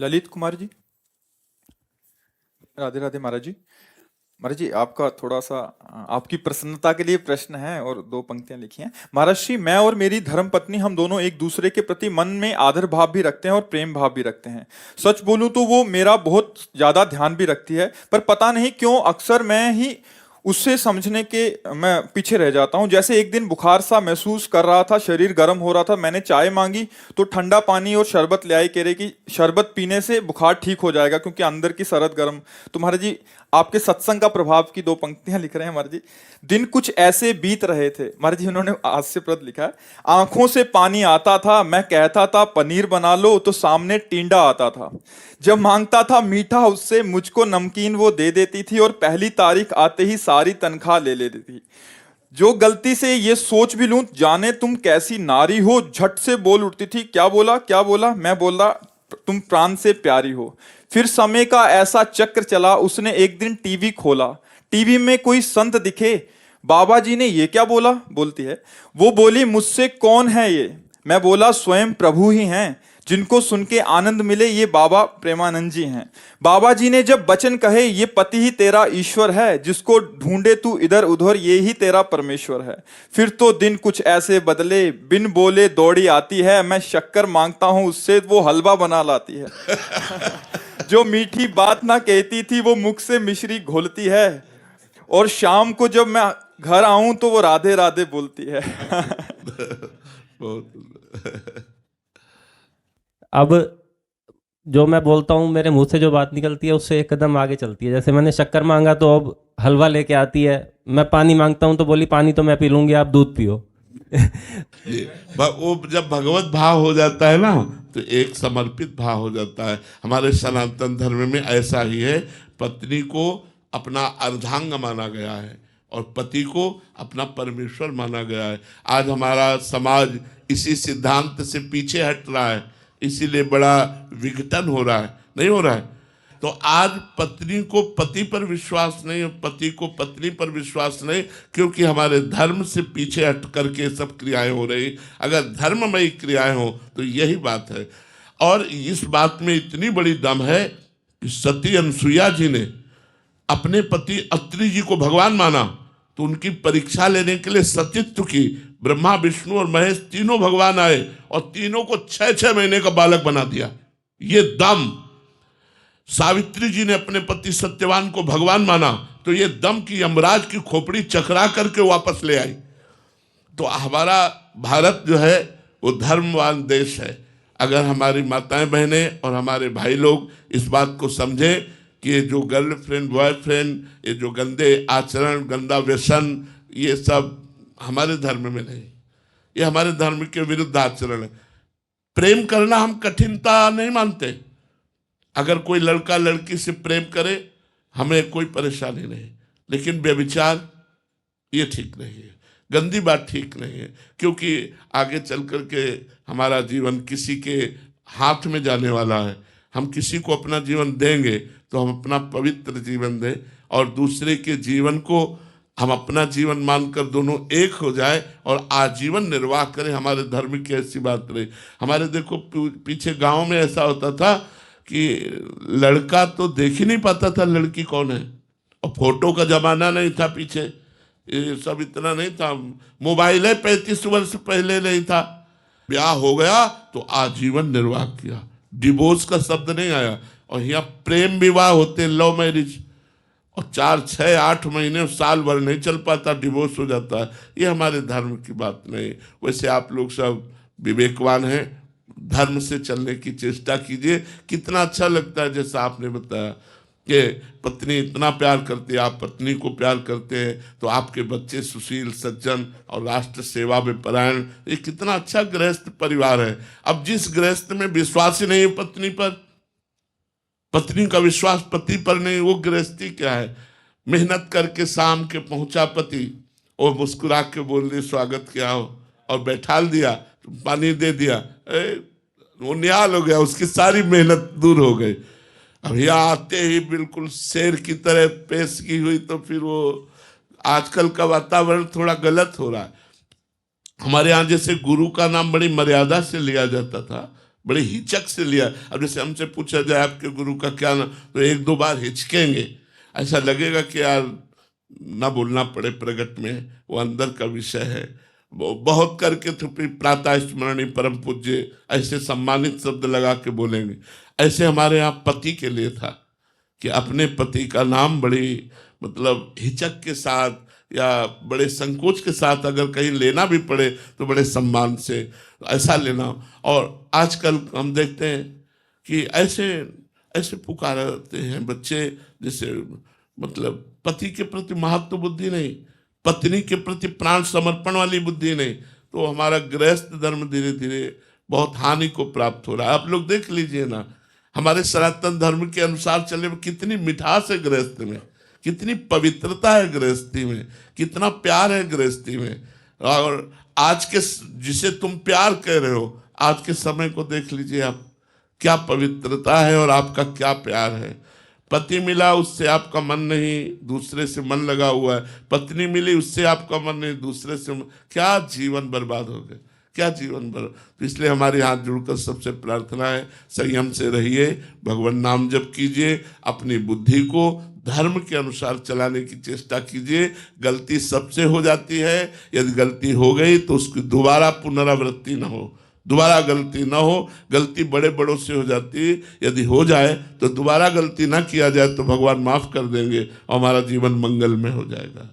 ललित कुमार जी। राधे राधे महाराज जी। महाराज जी, आपका थोड़ा सा आपकी प्रसन्नता के लिए प्रश्न है और दो पंक्तियां लिखी हैं। महाराज जी, मैं और मेरी धर्म पत्नी हम दोनों एक दूसरे के प्रति मन में आदर भाव भी रखते हैं और प्रेम भाव भी रखते हैं। सच बोलूं तो वो मेरा बहुत ज्यादा ध्यान भी रखती है, पर पता नहीं क्यों अक्सर मैं ही उससे समझने के मैं पीछे रह जाता हूँ। जैसे एक दिन बुखार सा महसूस कर रहा था, शरीर गर्म हो रहा था, मैंने चाय मांगी तो ठंडा पानी और शरबत ले आई, कह रहे कि शरबत पीने से बुखार ठीक हो जाएगा क्योंकि अंदर की सरद गर्म। तो महाराज जी, आपके सत्संग का प्रभाव की दो पंक्तियां लिख रहे हैं महाराज जी। दिन कुछ ऐसे बीत रहे थे, महाराज जी उन्होंने हास्यप्रद लिखा है। आंखों से पानी आता था, मैं कहता था पनीर बना लो तो सामने टींडा आता था। जब मांगता था मीठा उससे, मुझको नमकीन वो दे देती थी और पहली तारीख आते ही सारी तनख्वाह ले लेती थी। जो गलती से ये सोच भी लूं जाने तुम कैसी नारी हो, झट से बोल उठती थी क्या बोला क्या बोला। मैं बोला तुम प्राण से प्यारी हो। फिर समय का ऐसा चक्र चला, उसने एक दिन टीवी खोला, टीवी में कोई संत दिखे। बाबा जी ने ये क्या बोला, बोलती है। वो बोली मुझसे कौन है ये। मैं बोला स्वयं प्रभु ही हैं, जिनको सुन के आनंद मिले ये बाबा प्रेमानंद जी हैं। बाबा जी ने जब वचन कहे ये पति ही तेरा ईश्वर है, जिसको ढूंढे तू इधर उधर ये ही तेरा परमेश्वर है। फिर तो दिन कुछ ऐसे बदले, बिन बोले दौड़ी आती है, मैं शक्कर मांगता हूं उससे वो हलवा बना लाती है। जो मीठी बात ना कहती थी वो मुख से मिश्री घोलती है, और शाम को जब मैं घर आऊं तो वो राधे राधे बोलती है। बहुत अब जो मैं बोलता हूँ मेरे मुंह से जो बात निकलती है उससे एक कदम आगे चलती है। जैसे मैंने शक्कर मांगा तो अब हलवा लेके आती है, मैं पानी मांगता हूँ तो बोली पानी तो मैं पी लूंगी, आप दूध पियो। वो जब भगवत भाव हो जाता है ना तो एक समर्पित भाव हो जाता है। हमारे सनातन धर्म में ऐसा ही है, पत्नी को अपना अर्धांग माना गया है और पति को अपना परमेश्वर माना गया है। आज हमारा समाज इसी सिद्धांत से पीछे हट रहा है, इसीलिए बड़ा विघटन हो रहा है, नहीं हो रहा है। तो आज पत्नी को पति पर विश्वास नहीं, पति को पत्नी पर विश्वास नहीं, क्योंकि हमारे धर्म से पीछे हट करके सब क्रियाएं हो रही। अगर धर्ममयी क्रियाएं हो तो यही बात है। और इस बात में इतनी बड़ी दम है कि सती अनसुईया जी ने अपने पति अत्रि जी को भगवान माना तो उनकी परीक्षा लेने के लिए सतीत्व की। ब्रह्मा विष्णु और महेश तीनों भगवान आए और तीनों को 6-6 महीने का बालक बना दिया। ये दम। सावित्री जी ने अपने पति सत्यवान को भगवान माना तो ये दम की यमराज की खोपड़ी चकरा करके वापस ले आई। तो हमारा भारत जो है वो धर्मवान देश है। अगर हमारी माताएं बहनें और हमारे भाई लोग इस बात को समझें कि ये जो गर्लफ्रेंड बॉयफ्रेंड, ये जो गंदे आचरण, गंदा व्यसन, ये सब हमारे धर्म में नहीं, ये हमारे धर्म के विरुद्ध आचरण है। प्रेम करना हम कठिनता नहीं मानते। अगर कोई लड़का लड़की से प्रेम करे हमें कोई परेशानी नहीं, लेकिन व्यभिचार ये ठीक नहीं है, गंदी बात ठीक नहीं है। क्योंकि आगे चल कर के हमारा जीवन किसी के हाथ में जाने वाला है। हम किसी को अपना जीवन देंगे तो हम अपना पवित्र जीवन दें और दूसरे के जीवन को हम अपना जीवन मानकर दोनों एक हो जाए और आजीवन निर्वाह करें। हमारे धर्म की ऐसी बात रही। हमारे देखो पीछे गांव में ऐसा होता था कि लड़का तो देख ही नहीं पाता था लड़की कौन है, और फोटो का जमाना नहीं था पीछे, ये सब इतना नहीं था। मोबाइल है 35 वर्ष पहले नहीं था। ब्याह हो गया तो आजीवन निर्वाह किया, डिवोर्स का शब्द नहीं आया। और यहाँ प्रेम विवाह होते, लव मैरिज, और 4-6-8 महीने साल भर नहीं चल पाता, डिवोर्स हो जाता है। ये हमारे धर्म की बात नहीं। वैसे आप लोग सब विवेकवान हैं, धर्म से चलने की चेष्टा कीजिए। कितना अच्छा लगता है जैसा आपने बताया कि पत्नी इतना प्यार करती है, आप पत्नी को प्यार करते हैं, तो आपके बच्चे सुशील सज्जन और राष्ट्र सेवा में परायण, ये कितना अच्छा गृहस्थ परिवार है। अब जिस गृहस्थ में विश्वास ही नहीं है पत्नी पर, पत्नी का विश्वास पति पर नहीं, वो गृहस्थी क्या है। मेहनत करके शाम के पहुंचा पति और मुस्कुरा के बोल दिया स्वागत किया हो और बैठाल दिया, पानी दे दिया, वो निहाल हो गया, उसकी सारी मेहनत दूर हो गई। अब यहाँ आते ही बिल्कुल शेर की तरह पेश की हुई, तो फिर वो आजकल का वातावरण थोड़ा गलत हो रहा है। हमारे यहाँ जैसे गुरु का नाम बड़ी मर्यादा से लिया जाता था, बड़े हिचक से लिया। अब जैसे हमसे पूछा जाए आपके गुरु का क्या नाम, तो एक दो बार हिचकेंगे, ऐसा लगेगा कि यार ना बोलना पड़े प्रगट में, वो अंदर का विषय है। बहुत करके तो फिर प्रातः स्मरणी परम पूज्य ऐसे सम्मानित शब्द लगा के बोलेंगे। ऐसे हमारे यहाँ पति के लिए था कि अपने पति का नाम बड़ी मतलब हिचक के साथ या बड़े संकोच के साथ अगर कहीं लेना भी पड़े तो बड़े सम्मान से ऐसा लेना। और आजकल हम देखते हैं कि ऐसे ऐसे पुकारते हैं बच्चे जैसे मतलब पति के प्रति महत्व बुद्धि नहीं, पत्नी के प्रति प्राण समर्पण वाली बुद्धि नहीं, तो हमारा गृहस्थ धर्म धीरे धीरे बहुत हानि को प्राप्त हो रहा है। आप लोग देख लीजिए ना, हमारे सनातन धर्म के अनुसार चले कितनी मिठास है गृहस्थ में, कितनी पवित्रता है गृहस्थी में, कितना प्यार है गृहस्थी में। और आज के जिसे तुम प्यार कह रहे हो, आज के समय को देख लीजिए आप, क्या पवित्रता है और आपका क्या प्यार है। पति मिला उससे आपका मन नहीं, दूसरे से मन लगा हुआ है। पत्नी मिली उससे आपका मन नहीं, दूसरे से क्या जीवन बर्बाद हो गया, क्या जीवन बर्बाद। तो इसलिए हमारे हाथ जुड़कर सबसे प्रार्थना है, संयम से रहिए, भगवान नाम जप कीजिए, अपनी बुद्धि को धर्म के अनुसार चलाने की चेष्टा कीजिए। गलती सबसे हो जाती है, यदि गलती हो गई तो उसकी दोबारा पुनरावृत्ति न हो, दोबारा गलती ना हो। गलती बड़े बड़ों से हो जाती है, यदि हो जाए तो दोबारा गलती ना किया जाए तो भगवान माफ कर देंगे और हमारा जीवन मंगल में हो जाएगा।